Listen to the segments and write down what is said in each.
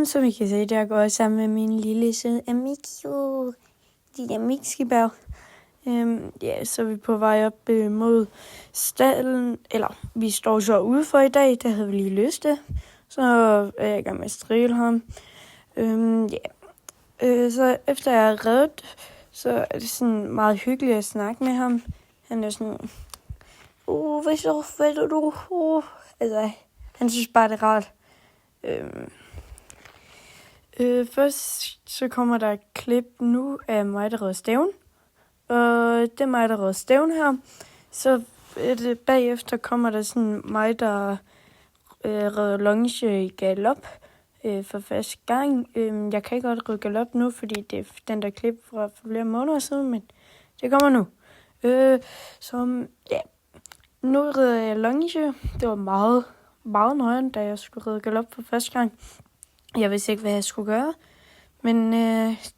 Som I kan se, der går jeg sammen med min lille søde Amikio. De der Mixibær. Så er vi på vej op mod stallen. Eller, vi står så ude for i dag. Der havde vi lige lyst til. Så er jeg i gang med at strille ham. Så efter jeg har reddet, så er det sådan meget hyggeligt at snakke med ham. Han er sådan, hvad så fedt du? Altså, han synes bare, det er rart. Først så kommer der et klip nu af mig, der redder stævn. Og det er mig, der redder stævn her. Så bagefter kommer der sådan mig, der redder longe i galop for første gang. Jeg kan ikke godt ride galop nu, fordi det er den der klip fra flere måneder siden, men det kommer nu. Nu rider jeg longe. Det var meget, meget nøjeren, da jeg skulle ride galop for første gang. Jeg vidste ikke, hvad jeg skulle gøre, men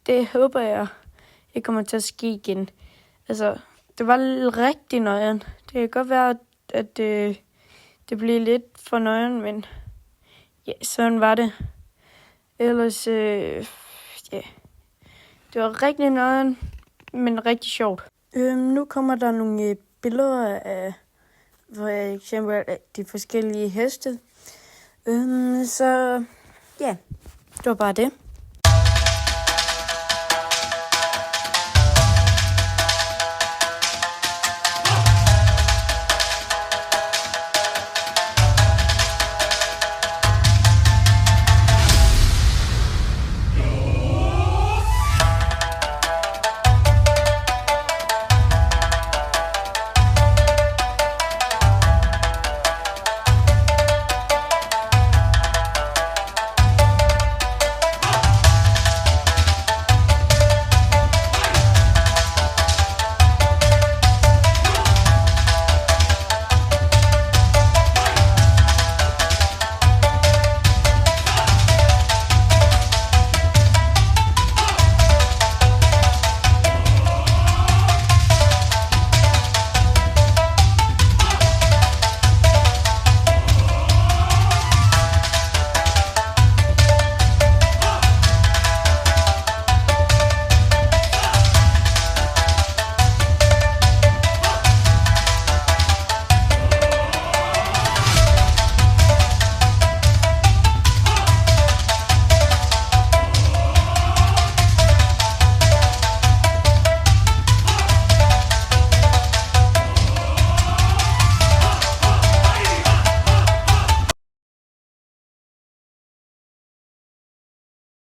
det håber jeg ikke kommer til at ske igen. Altså, det var rigtig nøjeren. Det kan godt være, at det blev lidt for nøjeren, men ja, sådan var det. Ellers, det var rigtig nøjeren, men rigtig sjovt. Nu kommer der nogle billeder af, for eksempel de forskellige heste. Så ja, det var bare det.